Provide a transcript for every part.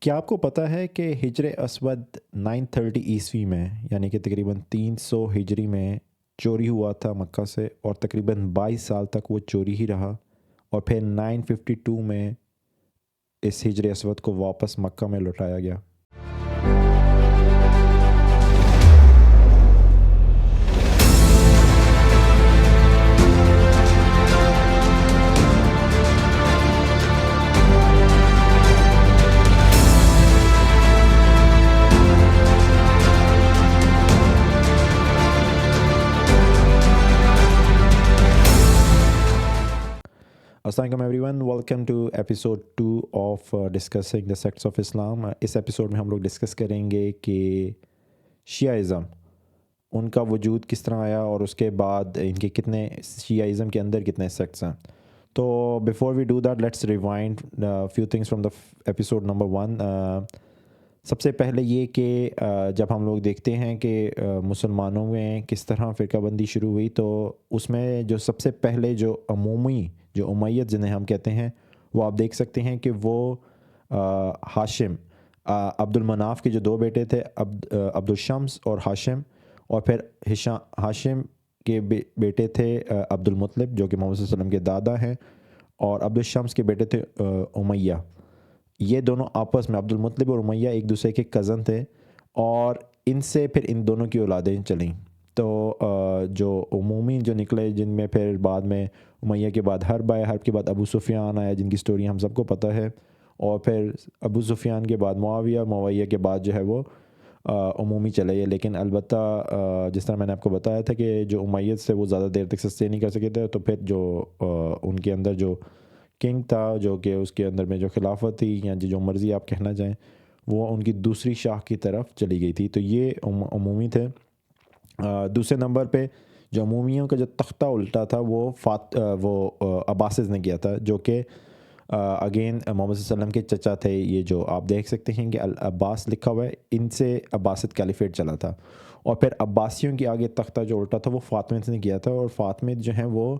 کیا آپ کو پتہ ہے کہ ہجر اسود 930 عیسوی میں یعنی کہ تقریباً 300 ہجری میں چوری ہوا تھا مکہ سے، اور تقریباً 22 سال تک وہ چوری ہی رہا، اور پھر 952 میں اس ہجر اسود کو واپس مکہ میں لوٹایا گیا۔ السلام علیکم everyone, welcome to episode 2 of discussing the sects of Islam. اس ایپیسوڈ میں ہم لوگ ڈسکس کریں گے کہ شیعہ ان کا وجود کس طرح آیا، اور اس کے بعد ان کے کتنے شیعہ کے اندر کتنے سیکٹس ہیں۔ تو before we do that let's rewind few things from the episode number 1۔ سب سے پہلے یہ کہ جب ہم لوگ دیکھتے ہیں کہ مسلمانوں میں کس طرح فرقہ بندی شروع ہوئی، تو اس میں جو سب سے پہلے جو عمومی جو امیت جنہیں ہم کہتے ہیں، وہ آپ دیکھ سکتے ہیں کہ وہ ہاشم، عبد المناف کے جو دو بیٹے تھے، عبد الشمس اور ہاشم، اور پھر ہاشم کے بیٹے تھے عبد المطلب جو کہ محمد صلی اللہ علیہ وسلم کے دادا ہیں، اور عبد الشمس کے بیٹے تھے امیہ۔ یہ دونوں آپس میں، عبد المطلب اور امیہ، ایک دوسرے کے کزن تھے، اور ان سے پھر ان دونوں کی اولادیں چلیں۔ تو جو عمومی جو نکلے، جن میں پھر بعد میں امیہ کے بعد حرب آیا، حرب کے بعد ابو سفیان آیا جن کی سٹوری ہم سب کو پتہ ہے، اور پھر ابو سفیان کے بعد معاویہ کے بعد جو ہے وہ عمومی چلے گئے۔ لیکن البتہ جس طرح میں نے آپ کو بتایا تھا کہ جو امیت سے وہ زیادہ دیر تک سسٹین نہیں کر سکے تھے، تو پھر جو ان کے اندر جو کنگ تھا، جو کہ اس کے اندر میں جو خلافت تھی یا جو مرضی آپ کہنا چاہیں، وہ ان کی دوسری شاخ کی طرف چلی گئی تھی۔ تو یہ عمومی تھے۔ دوسرے نمبر پہ جو عمومیوں کا جو تختہ الٹا تھا وہ عباسد نے کیا تھا، جو کہ اگین محمد صلی اللہ علیہ وسلم کے چچا تھے۔ یہ جو آپ دیکھ سکتے ہیں کہ العباس لکھا ہوا ہے، ان سے عباسد کیلیفیٹ چلا تھا۔ اور پھر عباسیوں کے آگے تختہ جو الٹا تھا وہ فاطمیت نے کیا تھا، اور فاطمیت جو ہیں وہ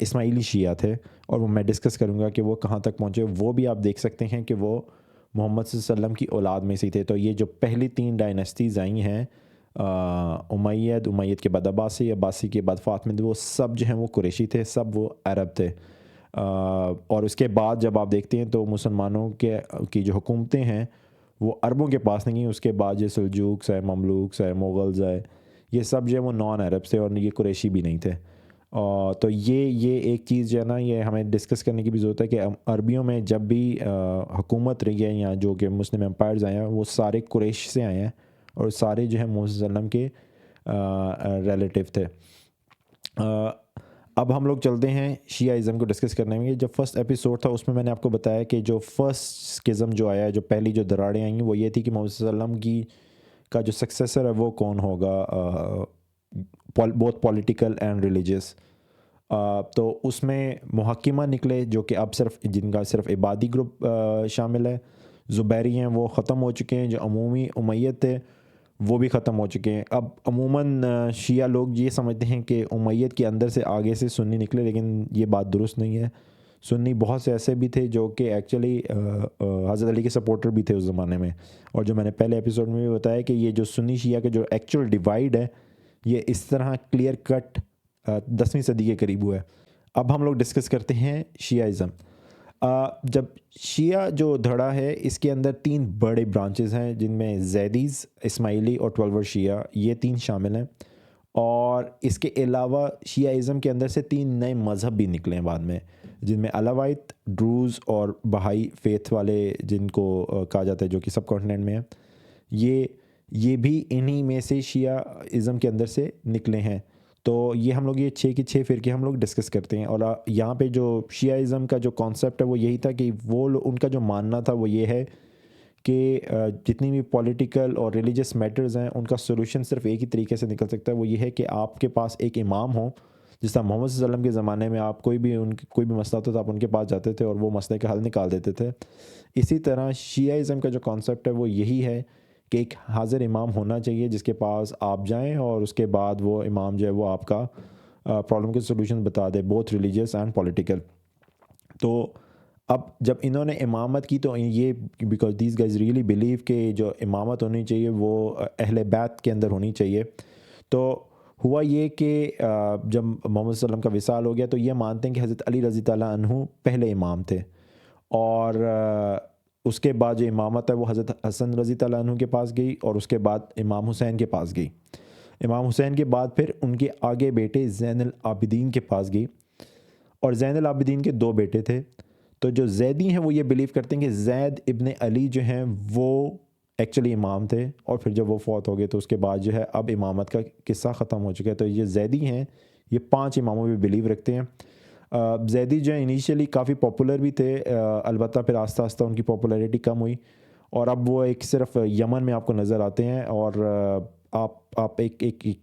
اسماعیلی شیعہ تھے، اور وہ میں ڈسکس کروں گا کہ وہ کہاں تک پہنچے۔ وہ بھی آپ دیکھ سکتے ہیں کہ وہ محمد صلی اللہ علیہ وسلم کی اولاد میں سے تھے۔ تو یہ جو پہلی 3 ڈائنیسٹیز آئی ہیں، امید کے بعد عباسی کے بعد فاطمید، وہ سب جو ہیں وہ قریشی تھے، سب وہ عرب تھے۔ اور اس کے بعد جب آپ دیکھتے ہیں تو مسلمانوں کی جو حکومتیں ہیں وہ عربوں کے پاس نہیں ہیں۔ اس کے بعد یہ سلجوکس ہے، مملوکس ہے، مغلز ہے، یہ سب جو ہے وہ نان عرب تھے، اور یہ قریشی بھی نہیں تھے۔ تو یہ ایک چیز جو ہے نا، یہ ہمیں ڈسکس کرنے کی بھی ضرورت ہے کہ عربیوں میں جب بھی حکومت رہی ہے یا جو کہ مسلم امپائرز آئے ہیں، وہ سارے قریش سے آئے ہیں، اور سارے جو ہیں محمد صلی اللہ علیہ وسلم کے ریلیٹیو تھے۔ اب ہم لوگ چلتے ہیں شیعہ ازم کو ڈسکس کرنے میں۔ جب فرسٹ ایپیسوڈ تھا اس میں نے آپ کو بتایا کہ جو فرسٹ اسکزم جو آیا ہے، جو پہلی جو دراڑیں آئیں وہ یہ تھی کہ محمد صلی اللہ علیہ وسلم کا جو سکسیسر ہے وہ کون ہوگا، بوتھ پولیٹیکل اینڈ ریلیجیس۔ تو اس میں محکمہ نکلے، جو کہ اب جن کا صرف عبادی گروپ شامل ہے۔ زبیری ہیں وہ ختم ہو چکے ہیں، جو عمومی امیت تھے وہ بھی ختم ہو چکے ہیں۔ اب عموماً شیعہ لوگ یہ سمجھتے ہیں کہ امیت کے اندر سے آگے سے سنی نکلے، لیکن یہ بات درست نہیں ہے۔ سنی بہت سے ایسے بھی تھے جو کہ ایکچولی حضرت علی کے سپورٹر بھی تھے اس زمانے میں، اور جو میں نے پہلے ایپیسوڈ میں بھی بتایا کہ یہ جو سنی شیعہ کا جو ایکچوئل ڈیوائیڈ ہے، یہ اس طرح کلیئر کٹ 10ویں صدی کے قریب ہوا ہے۔ اب ہم لوگ ڈسکس کرتے ہیں شیعہ ازم۔ جب شیعہ جو دھڑا ہے، اس کے اندر 3 بڑے برانچز ہیں، جن میں زیدیز، اسماعیلی اور 12 شیعہ، یہ 3 شامل ہیں۔ اور اس کے علاوہ شیعہ ازم کے اندر سے 3 نئے مذہب بھی نکلے ہیں بعد میں، جن میں علوائت، ڈروز اور بہائی فیتھ والے، جن کو کہا جاتا ہے، جو کہ سب کانٹیننٹ میں ہے۔ یہ بھی انہی میں سے شیعہ ازم کے اندر سے نکلے ہیں۔ تو یہ ہم لوگ یہ 6 کے 6 فرقے ہم لوگ ڈسکس کرتے ہیں۔ اور یہاں پہ جو شیعہ ازم کا جو کانسیپٹ ہے وہ یہی تھا کہ ان کا جو ماننا تھا وہ یہ ہے کہ جتنی بھی پولیٹیکل اور ریلیجس میٹرز ہیں، ان کا سولوشن صرف ایک ہی طریقے سے نکل سکتا ہے، وہ یہ ہے کہ آپ کے پاس ایک امام ہو۔ جس طرح محمد صلی اللہ علیہ وسلم کے زمانے میں آپ کوئی بھی مسئلہ ہوتا تھا، آپ ان کے پاس جاتے تھے اور وہ مسئلے کا حل نکال دیتے تھے۔ اسی طرح شیعہ ازم کا جو کانسیپٹ ہے وہ یہی ہے کہ ایک حاضر امام ہونا چاہیے جس کے پاس آپ جائیں، اور اس کے بعد وہ امام جو ہے وہ آپ کا پرابلم کے سولوشن بتا دے، بوتھ ریلیجیس اینڈ پولیٹیکل۔ تو اب جب انہوں نے امامت کی تو یہ because these guys really believe کہ جو امامت ہونی چاہیے وہ اہل بیت کے اندر ہونی چاہیے. تو ہوا یہ کہ جب محمد صلی اللہ علیہ وسلم کا وصال ہو گیا تو یہ مانتے ہیں کہ حضرت علی رضی اللہ عنہ پہلے امام تھے, اور اس کے بعد جو امامت ہے وہ حضرت حسن رضی اللہ عنہ کے پاس گئی, اور اس کے بعد امام حسین کے پاس گئی. امام حسین کے بعد پھر ان کے آگے بیٹے زین العابدین کے پاس گئی, اور زین العابدین کے 2 بیٹے تھے. تو جو زیدی ہیں وہ یہ بلیو کرتے ہیں کہ زید ابن علی جو ہیں وہ ایکچولی امام تھے, اور پھر جب وہ فوت ہو گئے تو اس کے بعد جو ہے اب امامت کا قصہ ختم ہو چکا ہے. تو یہ زیدی ہیں, یہ 5 اماموں پہ بلیو رکھتے ہیں. زیدی جو ہیں انیشیلی کافی پاپولر بھی تھے, البتہ پھر آہستہ آہستہ ان کی پاپولیرٹی کم ہوئی, اور اب وہ ایک صرف یمن میں آپ کو نظر آتے ہیں. اور آپ ایک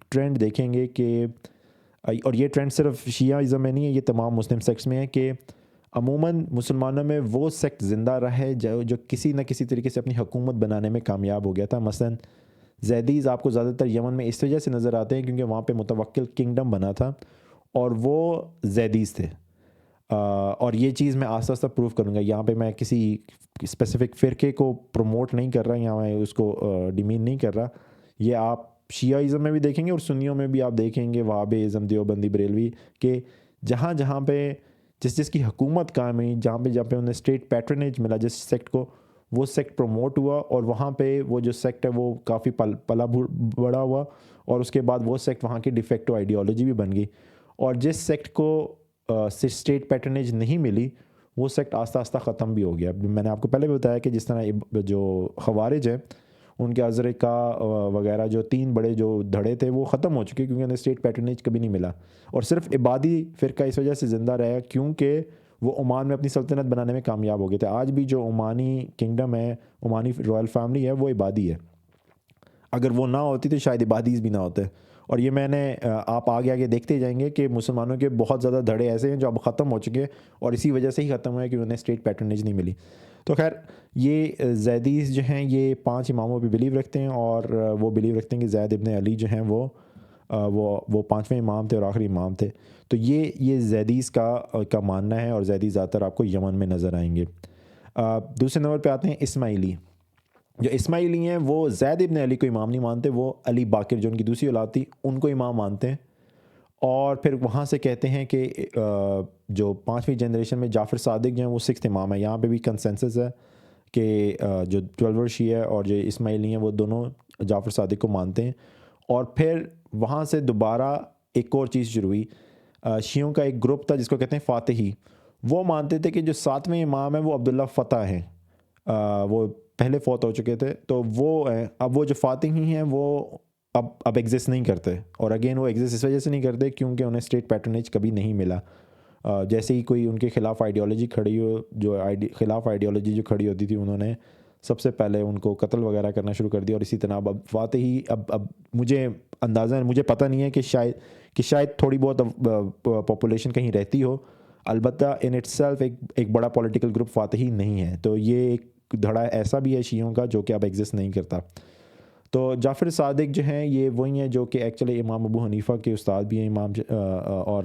ٹرینڈ دیکھیں گے کہ, اور یہ ٹرینڈ صرف شیعہ میں نہیں ہے, یہ تمام مسلم سیکٹس میں ہے کہ عموماً مسلمانوں میں وہ سیکٹ زندہ رہے جو کسی نہ کسی طریقے سے اپنی حکومت بنانے میں کامیاب ہو گیا تھا. مثلاً زیدیز آپ کو زیادہ تر یمن میں اس وجہ سے نظر آتے ہیں کیونکہ وہاں پہ متوکل کنگڈم بنا تھا, اور وہ زیدیز تھے. اور یہ چیز میں آہستہ آہستہ پروف کروں گا. یہاں پہ میں کسی اسپیسیفک فرقے کو پروموٹ نہیں کر رہا, یہاں میں اس کو ڈیمین نہیں کر رہا. یہ آپ شیعہ میں بھی دیکھیں گے اور سنیوں میں بھی آپ دیکھیں گے, وہابی ازم, دیوبندی, بریلوی, کہ جہاں پہ جس کی حکومت قائم ہوئی, جہاں پہ انہیں اسٹیٹ پیٹرنیج ملا جس سیکٹ کو, وہ سیکٹ پروموٹ ہوا, اور وہاں پہ وہ جو سیکٹ ہے وہ کافی پلا بڑا ہوا, اور اس کے بعد وہ سیکٹ وہاں کی ڈیفیکٹو آئیڈیالوجی بھی بن گئی. اور جس سیکٹ کو اسٹیٹ پیٹرنیج نہیں ملی وہ سیکٹ آہستہ آہستہ ختم بھی ہو گیا. میں نے آپ کو پہلے بھی بتایا کہ جس طرح جو خوارج ہیں ان کے ازرقا وغیرہ جو 3 بڑے جو دھڑے تھے وہ ختم ہو چکے کیونکہ انہیں اسٹیٹ پیٹرنیج کبھی نہیں ملا, اور صرف عبادی فرقہ اس وجہ سے زندہ رہا کیونکہ وہ عمان میں اپنی سلطنت بنانے میں کامیاب ہو گئے تھے. آج بھی جو عمانی کنگڈم ہے, عمانی رائل فیملی ہے, وہ عبادی ہے. اگر وہ نہ ہوتی تو شاید عبادیز بھی نہ ہوتے. اور یہ میں نے آپ آگے دیکھتے جائیں گے کہ مسلمانوں کے بہت زیادہ دھڑے ایسے ہیں جو اب ختم ہو چکے, اور اسی وجہ سے ہی ختم ہوئے کہ انہیں اسٹیٹ پیٹرنیج نہیں ملی. تو خیر یہ زیدیز جو ہیں یہ 5 اماموں پہ بلیو رکھتے ہیں, اور وہ بلیو رکھتے ہیں کہ زید ابن علی جو ہیں وہ 5ویں امام تھے اور آخری امام تھے. تو یہ زیدیز کا ماننا ہے, اور زیدیز زیادہ تر آپ کو یمن میں نظر آئیں گے. دوسرے نمبر پہ آتے ہیں اسماعیلی. جو اسماعیلی ہیں وہ زید ابن علی کو امام نہیں مانتے, وہ علی باقر جو ان کی دوسری اولاد تھی ان کو امام مانتے ہیں. اور پھر وہاں سے کہتے ہیں کہ جو 5ویں جنریشن میں جعفر صادق جو ہیں وہ 6th امام ہے. یہاں پہ بھی کنسنسس ہے کہ جو 12 شیعہ اور جو اسماعیلی ہیں وہ دونوں جعفر صادق کو مانتے ہیں. اور پھر وہاں سے دوبارہ ایک اور چیز شروع ہوئی. شیعوں کا ایک گروپ تھا جس کو کہتے ہیں فاتحی. وہ مانتے تھے کہ جو 7ویں امام ہیں وہ عبداللہ فتح ہیں, وہ پہلے فوت ہو چکے تھے. تو وہ اب وہ جو فاتحی ہیں وہ اب ایگزسٹ نہیں کرتے, اور اگین وہ ایگزسٹ اس وجہ سے نہیں کرتے کیونکہ انہیں اسٹیٹ پیٹرنیج کبھی نہیں ملا. جیسے ہی کوئی ان کے خلاف آئیڈیالوجی کھڑی ہو, جو خلاف آئیڈیالوجی جو کھڑی ہوتی تھی انہوں نے سب سے پہلے ان کو قتل وغیرہ کرنا شروع کر دیا. اور اسی طرح اب فاتحی اب مجھے اندازہ مجھے پتہ نہیں ہے کہ شاید تھوڑی بہت پاپولیشن کہیں رہتی ہو, البتہ ان اٹ سیلف ایک بڑا پولیٹیکل گروپ فاتحی نہیں ہے. تو یہ ایک دھڑا ایسا بھی ہے شیعوں کا جو کہ اب ایگزسٹ نہیں کرتا. تو جعفر صادق جو ہیں یہ وہی ہیں جو کہ ایکچولی امام ابو حنیفہ کے استاد بھی ہیں امام, اور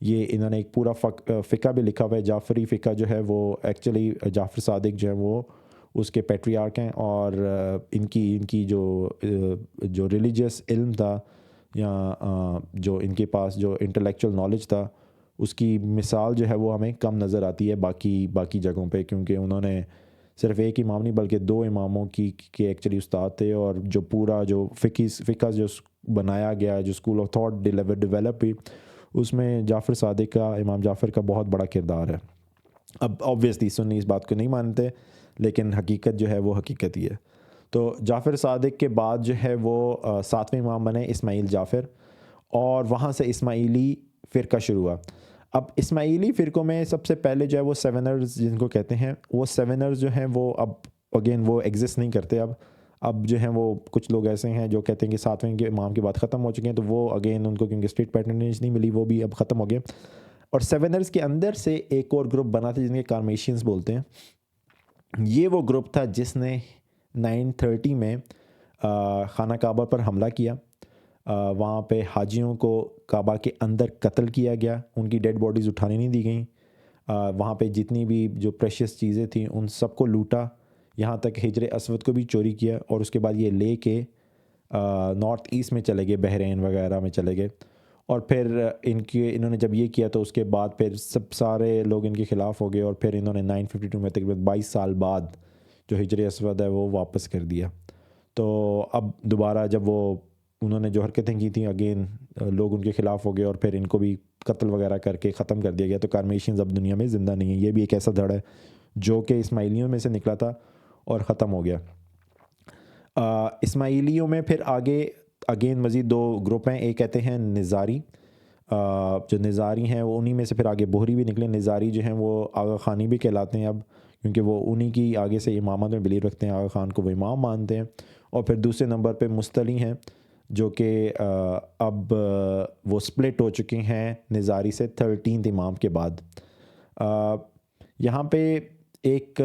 یہ انہوں نے ایک پورا فقہ بھی لکھا ہوا ہے. جعفری فقہ جو ہے وہ ایکچولی جعفر صادق جو ہیں وہ اس کے پیٹریارک ہیں, اور ان کی جو ریلیجیس علم تھا یا جو ان کے پاس جو انٹلیکچوئل نالج تھا اس کی مثال جو ہے وہ ہمیں کم نظر آتی ہے باقی جگہوں پہ, کیونکہ انہوں نے صرف ایک امام نہیں بلکہ 2 اماموں کے ایکچولی استاد تھے. اور جو پورا جو فقہ جو بنایا گیا, جو اسکول آف تھاٹ ڈیولپ ہوئی, اس میں جعفر صادق کا, امام جعفر کا بہت بڑا کردار ہے. اب آبویسلی سنی اس بات کو نہیں مانتے, لیکن حقیقت جو ہے وہ حقیقت ہی ہے. تو جعفر صادق کے بعد جو ہے وہ 7ویں امام بنے اسماعیل جعفر, اور وہاں سے اسماعیلی فرقہ شروع ہوا. اب اسماعیلی فرقوں میں سب سے پہلے جو ہے وہ 7ers جن کو کہتے ہیں, وہ 7ers جو ہیں وہ اب اگین وہ ایگزسٹ نہیں کرتے. اب جو ہیں وہ کچھ لوگ ایسے ہیں جو کہتے ہیں کہ 7ویں کے امام کے بعد ختم ہو چکے ہیں, تو وہ اگین ان کو کیونکہ اسٹیٹ پیٹرنیج نہیں ملی وہ بھی اب ختم ہو گئے. اور 7ers کے اندر سے ایک اور گروپ بنا تھا جن کے کارمیشینز بولتے ہیں. یہ وہ گروپ تھا جس نے 930 میں خانہ کعبہ پر حملہ کیا. وہاں پہ حاجیوں کو کعبہ کے اندر قتل کیا گیا, ان کی ڈیڈ باڈیز اٹھانے نہیں دی گئیں. وہاں پہ جتنی بھی جو پریشیس چیزیں تھیں ان سب کو لوٹا، یہاں تک حجر اسود کو بھی چوری کیا، اور اس کے بعد یہ لے کے نارتھ ایسٹ میں چلے گئے، بحرین وغیرہ میں چلے گئے. اور پھر انہوں نے جب یہ کیا تو اس کے بعد پھر سارے لوگ ان کے خلاف ہو گئے، اور پھر انہوں نے 952 میں تقریباً 22 سال بعد جو حجر اسود ہے وہ واپس کر دیا. تو اب دوبارہ جب انہوں نے جو حرکتیں کی تھیں اگین لوگ ان کے خلاف ہو گئے، اور پھر ان کو بھی قتل وغیرہ کر کے ختم کر دیا گیا. تو کارمیشنز اب دنیا میں زندہ نہیں ہیں. یہ بھی ایک ایسا دھڑ ہے جو کہ اسماعیلیوں میں سے نکلا تھا اور ختم ہو گیا. اسماعیلیوں میں پھر آگے اگین مزید 2 گروپ ہیں. ایک کہتے ہیں نظاری، جو نظاری ہیں وہ انہی میں سے پھر آگے بوہری بھی نکلے. نظاری جو ہیں وہ آغا خانی بھی کہلاتے ہیں اب، کیونکہ وہ انہی کی آگے سے امامت میں بلیو رکھتے ہیں، آغا خان کو وہ امام مانتے ہیں. اور پھر دوسرے نمبر پہ مستلی ہیں، جو کہ اب وہ سپلٹ ہو چکے ہیں نظاری سے 13 امام کے بعد. یہاں پہ ایک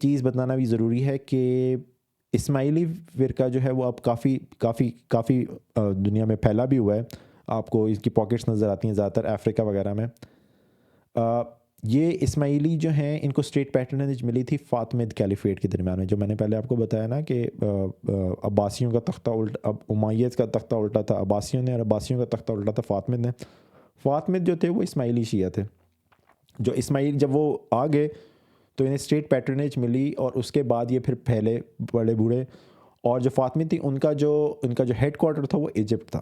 چیز بتانا بھی ضروری ہے کہ اسماعیلی فرقہ جو ہے وہ اب کافی دنیا میں پھیلا بھی ہوا ہے. آپ کو اس کی پاکٹس نظر آتی ہیں زیادہ تر افریقہ وغیرہ میں. یہ اسماعیلی جو ہیں ان کو اسٹیٹ پیٹرنیج ملی تھی فاطمید کیلیفیٹ کے درمیان میں، جو میں نے پہلے آپ کو بتایا نا کہ عباسیوں کا تختہ الٹا، اب امویت کا تختہ الٹا تھا عباسیوں نے، اور عباسیوں کا تختہ الٹا تھا فاطمید نے. فاطمید جو تھے وہ اسماعیلی شیعہ تھے. جو اسماعیل جب وہ آ گئے تو انہیں اسٹیٹ پیٹرنیج ملی، اور اس کے بعد یہ پھر پھیلے بڑے بوڑھے. اور جو فاطمی تھی ان کا جو ہیڈ کوارٹر تھا وہ ایجپٹ تھا.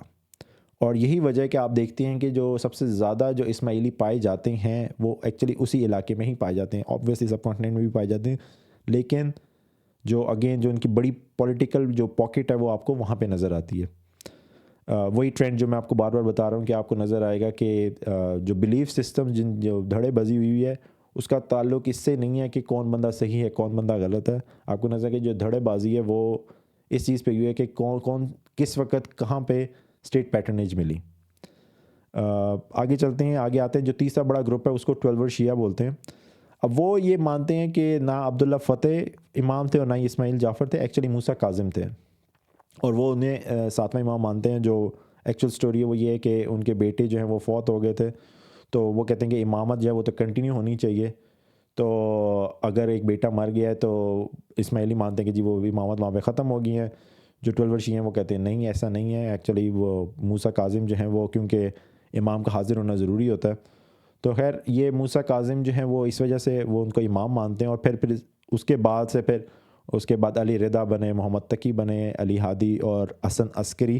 اور یہی وجہ ہے کہ آپ دیکھتے ہیں کہ جو سب سے زیادہ جو اسماعیلی پائے جاتے ہیں وہ ایکچولی اسی علاقے میں ہی پائے جاتے ہیں. آبویسلی سب کانٹیننٹ میں بھی پائے جاتے ہیں، لیکن جو اگین جو ان کی بڑی پولیٹیکل جو پاکٹ ہے وہ آپ کو وہاں پہ نظر آتی ہے. وہی ٹرینڈ جو میں آپ کو بار بار بتا رہا ہوں کہ آپ کو نظر آئے گا کہ جو بلیف سسٹم جو دھڑے بازی ہوئی ہے اس کا تعلق اس سے نہیں ہے کہ کون بندہ صحیح ہے کون بندہ غلط ہے. آپ کو نظر کہ جو دھڑے بازی ہے وہ اس چیز پہ ہوئی ہے کہ کون کس وقت کہاں پہ اسٹیٹ پیٹرنیج ملی. آگے چلتے ہیں، آگے آتے ہیں. جو تیسرا بڑا گروپ ہے اس کو 12 شیعہ بولتے ہیں. اب وہ یہ مانتے ہیں کہ نہ عبداللہ فتح امام تھے اور نہ ہی اسماعیل جعفر تھے، ایکچولی موسیٰ کاظم تھے. اور وہ انہیں 7واں امام مانتے ہیں. جو ایکچوئل سٹوری ہے وہ یہ ہے کہ ان کے بیٹے جو ہیں وہ فوت ہو گئے تھے، تو وہ کہتے ہیں کہ امامت جو ہے وہ تو کنٹینیو ہونی چاہیے. تو اگر ایک بیٹا مر گیا ہے تو اسماعیلی مانتے ہیں کہ جی وہ امامت وہاں پہ ختم ہو گئی ہیں. جو 12 شیعہ ہیں وہ کہتے ہیں نہیں ایسا نہیں ہے، ایکچولی وہ موسیٰ کاظم جو ہیں وہ کیونکہ امام کا حاضر ہونا ضروری ہوتا ہے. تو خیر یہ موسیٰ کاظم جو ہیں وہ اس وجہ سے وہ ان کو امام مانتے ہیں. اور پھر اس کے بعد سے اس کے بعد علی رضا بنے، محمد تقی بنے، علی ہادی اور حسن عسکری.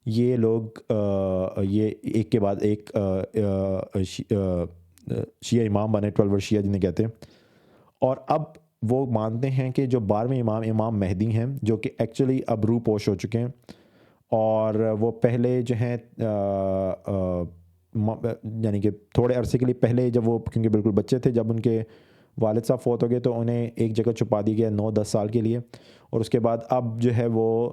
یہ لوگ یہ ایک کے بعد ایک شیعہ امام بنے، 12 شیعہ جنہیں کہتے ہیں. اور اب وہ مانتے ہیں کہ جو 12ویں امام مہدی ہیں، جو کہ ایکچولی اب روح پوش ہو چکے ہیں. اور وہ پہلے جو ہیں یعنی کہ تھوڑے عرصے کے لیے پہلے جب وہ کیونکہ بالکل بچے تھے جب ان کے والد صاحب فوت ہو گئے تو انہیں ایک جگہ چھپا دی گیا 9-10 سال کے لیے. اور اس کے بعد اب جو ہے وہ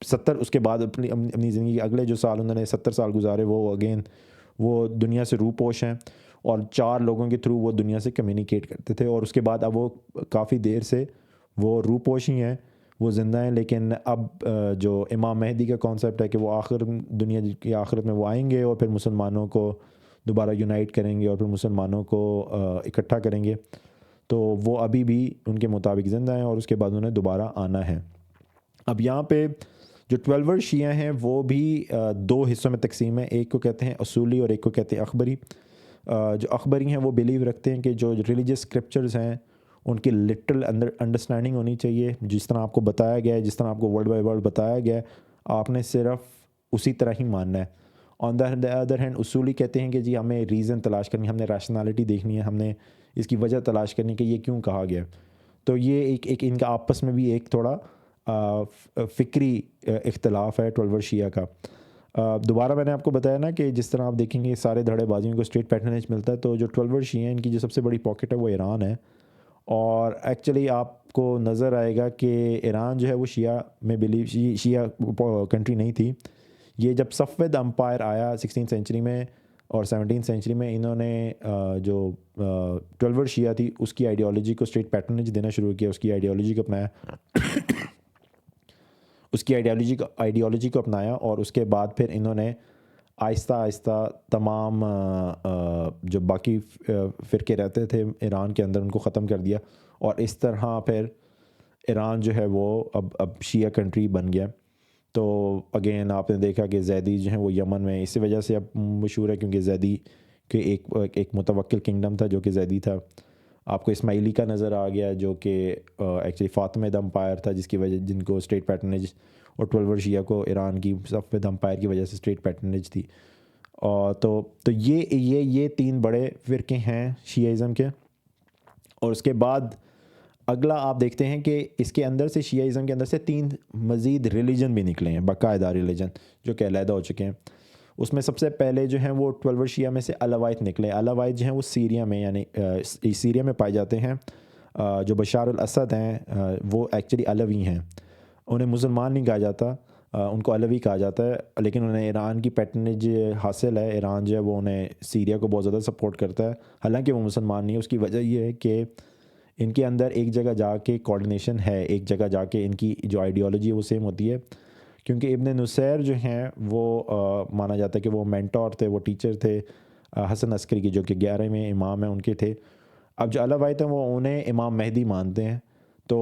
70 اس کے بعد اپنی زندگی کے اگلے جو سال انہوں نے 70 سال گزارے وہ اگین وہ دنیا سے روح پوش ہیں. اور 4 لوگوں کے تھرو وہ دنیا سے کمیونیکیٹ کرتے تھے. اور اس کے بعد اب وہ کافی دیر سے وہ روح پوش ہی ہیں، وہ زندہ ہیں. لیکن اب جو امام مہدی کا کانسیپٹ ہے کہ وہ دنیا کی آخرت میں وہ آئیں گے اور پھر مسلمانوں کو دوبارہ یونائٹ کریں گے اور پھر مسلمانوں کو اکٹھا کریں گے. تو وہ ابھی بھی ان کے مطابق زندہ ہیں اور اس کے بعد انہیں دوبارہ آنا ہے. اب یہاں پہ جو 12 شیعہ ہیں وہ بھی 2 حصوں میں تقسیم ہیں. ایک کو کہتے ہیں اصولی اور ایک کو کہتے ہیں اخبری. جو اخبری ہیں وہ بلیو رکھتے ہیں کہ جو ریلیجیس اسکرپچرز ہیں ان کی لٹرل انڈرسٹینڈنگ ہونی چاہیے. جس طرح آپ کو بتایا گیا ہے، جس طرح آپ کو ورڈ بائی ورڈ بتایا گیا ہے، آپ نے صرف اسی طرح ہی ماننا ہے. آن دا ادر ہینڈ اصولی کہتے ہیں کہ جی ہمیں ریزن تلاش کرنی ہے، ہم نے ریشنالٹی دیکھنی ہے، ہم نے اس کی وجہ تلاش کرنی ہے کہ یہ کیوں کہا گیا. تو یہ ایک ان کا آپس میں بھی ایک تھوڑا فکری اختلاف ہے 12 شیعہ کا. دوبارہ میں نے آپ کو بتایا نا کہ جس طرح آپ دیکھیں گے سارے دھڑے بازیوں کو اسٹیٹ پیٹرنیج ملتا ہے، تو جو 12 شیعہ ہیں ان کی جو سب سے بڑی پاکٹ ہے وہ ایران ہے. اور ایکچولی آپ کو نظر آئے گا کہ ایران جو ہے وہ شیعہ میں شیعہ کنٹری نہیں تھی. یہ جب صفوید امپائر آیا 16 سینچری میں اور 17 سینچری میں، انہوں نے جو 12 شیعہ تھی اس کی آئیڈیالوجی کو اسٹیٹ پیٹرنیج دینا شروع کیا، اس کی آئیڈیالوجی کو اپنایا اس کی آئیڈیالوجی کو اپنایا. اور اس کے بعد پھر انہوں نے آہستہ آہستہ تمام جو باقی فرقے رہتے تھے ایران کے اندر ان کو ختم کر دیا، اور اس طرح پھر ایران جو ہے وہ اب شیعہ کنٹری بن گیا۔ تو اگین آپ نے دیکھا کہ زیدی جو ہیں وہ یمن میں اسی وجہ سے اب مشہور ہے، کیونکہ زیدی کے ایک متوکل کنگڈم تھا جو کہ زیدی تھا۔ آپ کو اسماعیلی کا نظر آ گیا جو کہ ایکچولی فاطمید امپائر تھا، جس کی وجہ جن کو اسٹیٹ پیٹرنیج، اور 12 شیعہ کو ایران کی صفوید امپائر کی وجہ سے اسٹیٹ پیٹرنیج تھی۔ اور تو یہ تین بڑے فرقے ہیں شیعہ کے۔ اور اس کے بعد اگلا آپ دیکھتے ہیں کہ اس کے اندر سے شیعہ کے اندر سے 3 مزید ریلیجن بھی نکلے ہیں، باقاعدہ ریلیجن جو کہ علیحدہ ہو چکے ہیں۔ اس میں سب سے پہلے جو ہیں وہ 12 شیعہ میں سے علوائت نکلے۔ علوائت جو ہیں وہ سیریا میں، یعنی سیریا میں پائے جاتے ہیں۔ جو بشار الاسد ہیں وہ ایکچولی علوی ہیں، انہیں مسلمان نہیں کہا جاتا، ان کو علوی کہا جاتا ہے، لیکن انہیں ایران کی پیٹرنیج حاصل ہے۔ ایران جو ہے وہ انہیں سیریا کو بہت زیادہ سپورٹ کرتا ہے، حالانکہ وہ مسلمان نہیں ہے۔ اس کی وجہ یہ ہے کہ ان کے اندر ایک جگہ جا کے کوارڈینیشن ہے، ایک جگہ جا کے ان کی جو آئیڈیالوجی ہے وہ سیم ہوتی ہے، کیونکہ ابن نصیر جو ہیں وہ مانا جاتا ہے کہ وہ مینٹور تھے، وہ ٹیچر تھے حسن عسکری کی، جو کہ 11ویں امام ہیں ان کے تھے۔ اب جو علوائت ہیں وہ انہیں امام مہدی مانتے ہیں۔ تو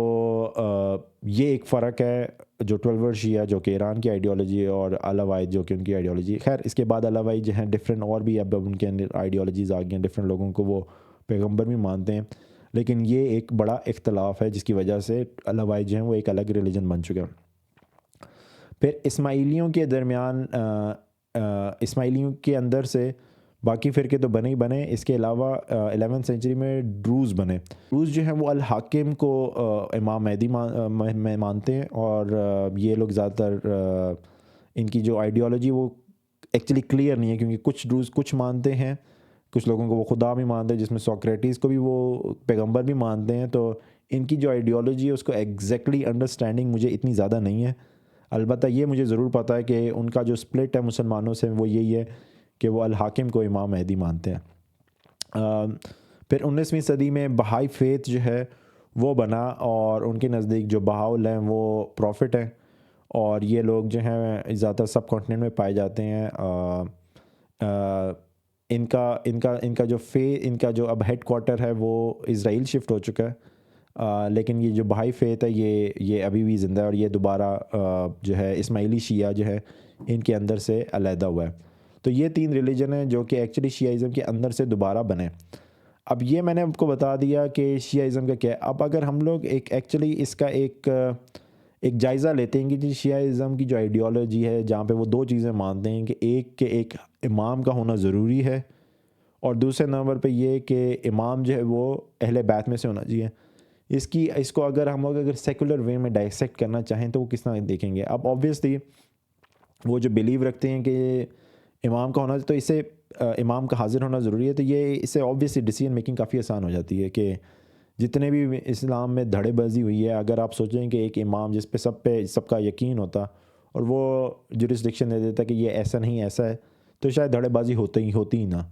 یہ ایک فرق ہے، جو 12 شیعہ جو کہ ایران کی آئیڈیالوجی ہے، اور علوائت جو کہ ان کی آئیڈیالوجی ہے۔ خیر اس کے بعد علوائت جو ہیں ڈفرینٹ اور بھی اب ان کے اندر آئیڈیالوجیز آ گئی ہیں، ڈفرینٹ لوگوں کو وہ پیغمبر بھی مانتے ہیں، لیکن یہ ایک بڑا اختلاف ہے جس کی وجہ سے علوائت جو ہیں وہ ایک الگ ریلیجن بن چکا ہے۔ پھر اسماعیلیوں کے درمیان اسماعیلیوں کے اندر سے باقی فرقے تو بنے ہی بنے، اس کے علاوہ 11ویں سینچری میں ڈروز بنے۔ ڈروز جو ہیں وہ الحاکم کو امام مہدی میں مانتے ہیں، اور یہ لوگ زیادہ تر ان کی جو آئیڈیالوجی وہ ایکچولی کلیئر نہیں ہے، کیونکہ کچھ ڈروز کچھ مانتے ہیں، کچھ لوگوں کو وہ خدا بھی مانتے ہیں، جس میں سوکریٹس کو بھی وہ پیغمبر بھی مانتے ہیں۔ تو ان کی جو آئیڈیالوجی ہے اس کو ایگزیکٹلی انڈرسٹینڈنگ مجھے اتنی زیادہ نہیں ہے، البتہ یہ مجھے ضرور پتہ ہے کہ ان کا جو سپلٹ ہے مسلمانوں سے وہ یہی ہے کہ وہ الحاکم کو امام مہدی مانتے ہیں۔ پھر 19ویں صدی میں بہائی فیتھ جو ہے وہ بنا، اور ان کے نزدیک جو بہاؤل ہیں وہ پروفٹ ہیں، اور یہ لوگ جو ہیں زیادہ تر سب کانٹیننٹ میں پائے جاتے ہیں۔ ان کا جو اب ہیڈ کوارٹر ہے وہ اسرائیل شفٹ ہو چکا ہے، لیکن یہ جو بہائی فیتھ ہے یہ ابھی بھی زندہ ہے، اور یہ دوبارہ جو ہے اسماعیلی شیعہ جو ہے ان کے اندر سے علیحدہ ہوا ہے۔ تو یہ 3 ریلیجن ہیں جو کہ ایکچولی شیعہ کے اندر سے دوبارہ بنے۔ اب یہ میں نے آپ کو بتا دیا کہ شیعہ کا کیا ہے۔ اب اگر ہم لوگ ایکچولی اس کا ایک جائزہ لیتے ہیں کہ شیعہ کی جو آئیڈیالوجی ہے، جہاں پہ وہ 2 چیزیں مانتے ہیں کہ ایک امام کا ہونا ضروری ہے، اور دوسرے نمبر پہ یہ کہ امام جو ہے وہ اہل بیت میں سے ہونا چاہیے۔ اس کو اگر ہم لوگ سیکولر وے میں ڈائسیکٹ کرنا چاہیں تو وہ کس طرح دیکھیں گے؟ اب آبویسلی وہ جو بلیو رکھتے ہیں کہ امام کا ہونا، تو اسے امام کا حاضر ہونا ضروری ہے، تو یہ اس سے آبویسلی ڈیسیجن میکنگ کافی آسان ہو جاتی ہے کہ جتنے بھی اسلام میں دھڑے بازی ہوئی ہے، اگر آپ سوچیں کہ ایک امام جس پہ سب کا یقین ہوتا اور وہ جورسڈکشن دے دیتا کہ یہ ایسا نہیں ایسا ہے، تو شاید دھڑے بازی ہوتی ہی نہ۔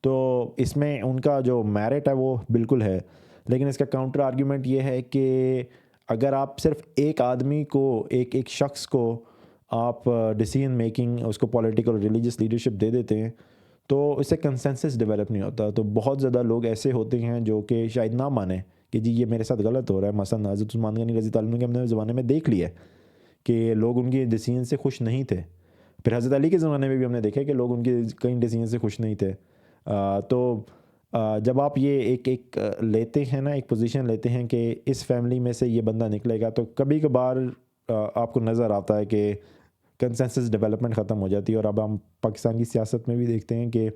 تو اس میں ان کا جو میرٹ ہے وہ بالکل ہے، لیکن اس کا کاؤنٹر آرگیومنٹ یہ ہے کہ اگر آپ صرف ایک آدمی کو، ایک شخص کو آپ ڈیسیجن میکنگ، اس کو پولیٹیکل ریلیجس لیڈرشپ دے دیتے ہیں تو اس سے کنسنسس ڈیولپ نہیں ہوتا۔ تو بہت زیادہ لوگ ایسے ہوتے ہیں جو کہ شاید نہ مانیں کہ جی یہ میرے ساتھ غلط ہو رہا ہے۔ مثلا حضرت عثمان غنی رضی اللہ عنہ کے اپنے زمانے میں دیکھ لیا ہے کہ لوگ ان کے ڈیسیجن سے خوش نہیں تھے، پھر حضرت علی کے زمانے میں بھی ہم نے دیکھا کہ لوگ ان کے کئی ڈیسیجن سے خوش نہیں تھے۔ تو جب آپ یہ ایک لیتے ہیں نا، ایک پوزیشن لیتے ہیں کہ اس فیملی میں سے یہ بندہ نکلے گا، تو کبھی کبھار آپ کو نظر آتا ہے کہ کنسنسس ڈیولپمنٹ ختم ہو جاتی ہے۔ اور اب ہم پاکستان کی سیاست میں بھی دیکھتے ہیں کہ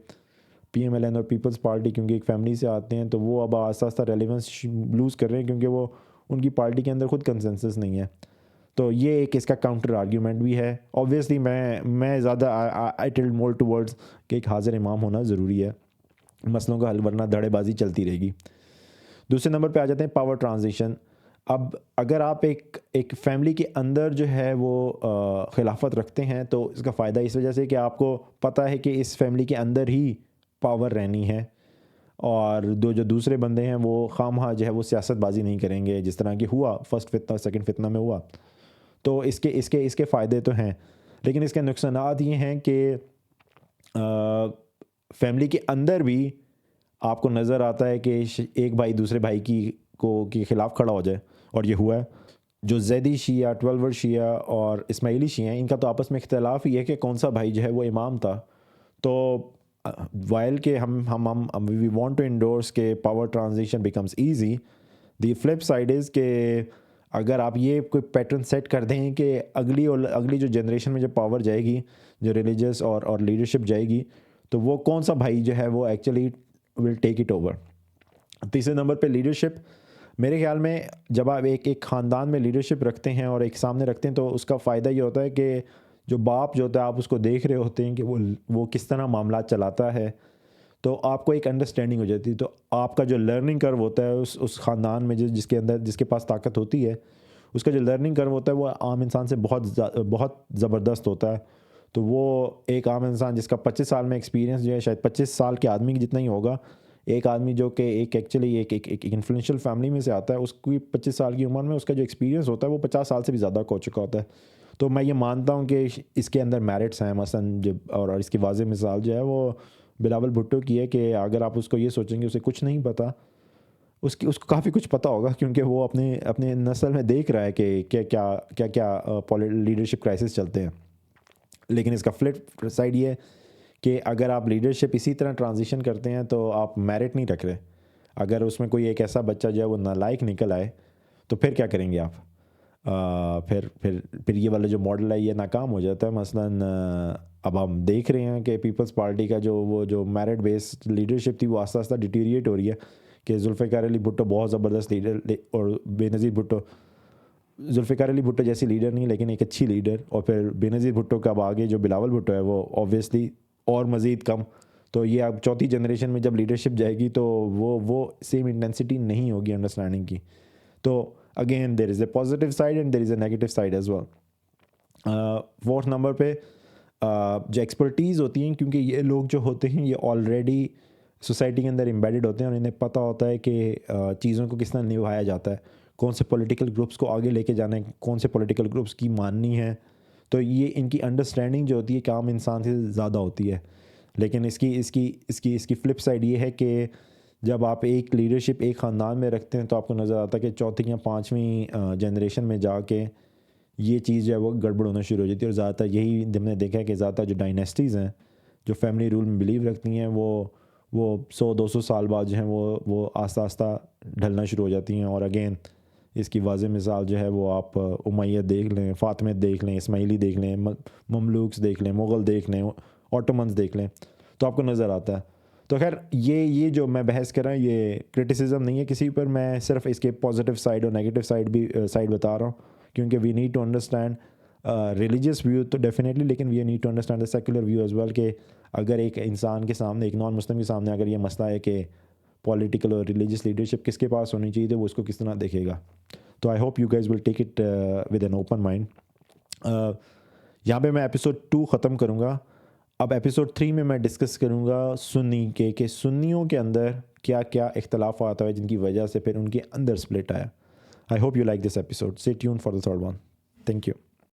پی ایم ایل این اور پیپلز پارٹی کیونکہ ایک فیملی سے آتے ہیں، تو وہ اب آہستہ آہستہ ریلیونس لوز کر رہے ہیں، کیونکہ وہ ان کی پارٹی کے اندر خود کنسنسس نہیں ہے۔ تو یہ ایک اس کا کاؤنٹر آرگیومنٹ بھی ہے۔ اوبویسلی میں زیادہ آئی ٹلڈ مور ٹورڈز کہ ایک حاضر امام ہونا ضروری ہے، مسئلوں کا حل، ورنہ دھڑے بازی چلتی رہے گی۔ دوسرے نمبر پہ آ جاتے ہیں پاور ٹرانزیشن۔ اب اگر آپ ایک فیملی کے اندر جو ہے وہ خلافت رکھتے ہیں تو اس کا فائدہ اس وجہ سے کہ آپ کو پتہ ہے کہ اس فیملی کے اندر ہی پاور رہنی ہے، اور جو دوسرے بندے ہیں وہ خواہ جو ہے وہ سیاست بازی نہیں کریں گے، جس طرح کہ ہوا فرسٹ فتنہ سیکنڈ فتنہ میں ہوا۔ تو اس کے فائدے تو ہیں، لیکن اس کے نقصانات یہ ہیں کہ فیملی کے اندر بھی آپ کو نظر آتا ہے کہ ایک بھائی دوسرے بھائی کے خلاف کھڑا ہو جائے، اور یہ ہوا ہے. جو زیدی شیعہ، 12 شیعہ اور اسماعیلی شیعہ ہیں، ان کا تو آپس میں اختلاف ہی ہے کہ کون سا بھائی جو ہے وہ امام تھا. تو وائل کہ ہم وی وانٹ ٹو انڈورس کہ power transition becomes easy, the flip side is کہ اگر آپ یہ کوئی پیٹرن سیٹ کر دیں کہ اگلی جو جنریشن میں جو پاور جائے گی، جو ریلیجس اور لیڈرشپ جائے گی، تو وہ کون سا بھائی جو ہے وہ actually will take it over. تیسرے نمبر پہ لیڈرشپ. میرے خیال میں جب آپ ایک خاندان میں لیڈرشپ رکھتے ہیں اور ایک سامنے رکھتے ہیں، تو اس کا فائدہ یہ ہوتا ہے کہ جو باپ جو ہوتا ہے، آپ اس کو دیکھ رہے ہوتے ہیں کہ وہ کس طرح معاملات چلاتا ہے، تو آپ کو ایک انڈرسٹینڈنگ ہو جاتی ہے. تو آپ کا جو لرننگ کرو ہوتا ہے اس خاندان میں جس کے پاس طاقت ہوتی ہے، اس کا جو لرننگ کرو ہوتا ہے وہ عام انسان سے بہت زبردست ہوتا ہے. تو وہ ایک عام انسان جس کا 25 سال میں ایکسپیرینس جو ہے، شاید 25 سال کے آدمی کی جتنا ہی ہوگا. ایک آدمی جو کہ ایکچولی ایک انفلوئنشل فیملی میں سے آتا ہے، اس کی 25 سال کی عمر میں اس کا جو ایکسپیرینس ہوتا ہے وہ 50 سال سے بھی زیادہ ہو چکا ہوتا ہے. تو میں یہ مانتا ہوں کہ اس کے اندر میرٹس ہیں. مثلاً اور اس کی واضح مثال جو ہے وہ بلاول بھٹو کی ہے کہ اگر آپ اس کو یہ سوچیں گے اسے کچھ نہیں پتہ، اس کو کافی کچھ پتہ ہوگا، کیونکہ وہ اپنے نسل میں دیکھ رہا ہے کہ کیا لیڈرشپ کرائسس چلتے ہیں. لیکن اس کا فلپ سائڈ یہ ہے کہ اگر آپ لیڈرشپ اسی طرح ٹرانزیشن کرتے ہیں تو آپ میرٹ نہیں رکھ رہے. اگر اس میں کوئی ایک ایسا بچہ جو ہے وہ نالائق نکل آئے تو پھر کیا کریں گے آپ؟ پھر یہ والا جو ماڈل ہے یہ ناکام ہو جاتا ہے. مثلاً اب ہم دیکھ رہے ہیں کہ پیپلز پارٹی کا جو میرٹ بیسڈ لیڈرشپ تھی وہ آہستہ آہستہ ڈیٹیریٹ ہو رہی ہے. کہ ذوالفقار علی بھٹو بہت زبردست لیڈر، اور بے نظیر بھٹو، ذوالفقار علی بھٹو جیسی لیڈر نہیں لیکن ایک اچھی لیڈر. اور پھر بے نظیر بھٹو کا اب آگے جو بلاول بھٹو ہے وہ اوبویسلی اور مزید کم. تو یہ اب چوتھی جنریشن میں جب لیڈرشپ جائے گی تو وہ سیم انٹینسٹی نہیں ہوگی انڈرسٹینڈنگ کی. تو again there is a positive side and there is a negative side as well. Fourth number پہ جو ایکسپرٹیز ہوتی ہیں، کیونکہ یہ لوگ جو ہوتے ہیں یہ آلریڈی سوسائٹی کے اندر امبیڈڈ ہوتے ہیں اور انہیں پتہ ہوتا ہے کہ چیزوں کو کس طرح نبھایا جاتا ہے، کون سے پولیٹیکل گروپس کو آگے لے کے جانا ہے، کون سے پولیٹیکل گروپس کی ماننی ہے. تو یہ ان کی انڈرسٹینڈنگ جو ہوتی ہے کہ عام انسان سے زیادہ ہوتی ہے. لیکن اس کی فلپ سائڈ یہ ہے کہ جب آپ ایک لیڈرشپ ایک خاندان میں رکھتے ہیں تو آپ کو نظر آتا ہے کہ چوتھی یا پانچویں جنریشن میں جا کے یہ چیز جو ہے وہ گڑبڑ ہونا شروع ہو جاتی ہے. اور زیادہ تر یہی ہم نے دیکھا ہے کہ زیادہ تر جو ڈائنیسٹیز ہیں جو فیملی رول میں بلیو رکھتی ہیں وہ 100-200 سال بعد جو ہیں وہ آہستہ آہستہ ڈھلنا شروع ہو جاتی ہیں. اور اگین اس کی واضح مثال جو ہے وہ آپ امیہ دیکھ لیں، فاطمیت دیکھ لیں، اسماعیلی دیکھ لیں، مملوکس دیکھ لیں، مغل دیکھ لیں، آٹومنز دیکھ لیں، تو آپ کو نظر آتا ہے. تو خیر یہ جو میں بحث کر رہا ہوں یہ کرٹیسزم نہیں ہے کسی پر، میں صرف اس کے پازیٹیو سائڈ اور نیگیٹو سائڈ بتا رہا ہوں. کیونکہ we need to understand religious view تو ڈیفینیٹلی، لیکن we need to understand the secular view as well. کہ اگر ایک انسان کے سامنے، ایک نان مسلم کے سامنے اگر یہ مسئلہ ہے کہ پولیٹیکل اور ریلیجیس لیڈرشپ کس کے پاس ہونی چاہیے تو وہ اس کو کس طرح دیکھے گا. تو I hope you guys will take it with an open mind. یہاں پہ میں ایپیسوڈ 2 ختم کروں گا. اب ایپیسوڈ 3 میں میں ڈسکس کروں گا سنی کہ سنیوں کے اندر کیا کیا اختلافات ہوئے جن کی وجہ سے پھر ان کے اندر سپلٹ آیا. I hope you like this episode. Stay tune for the third one. Thank you.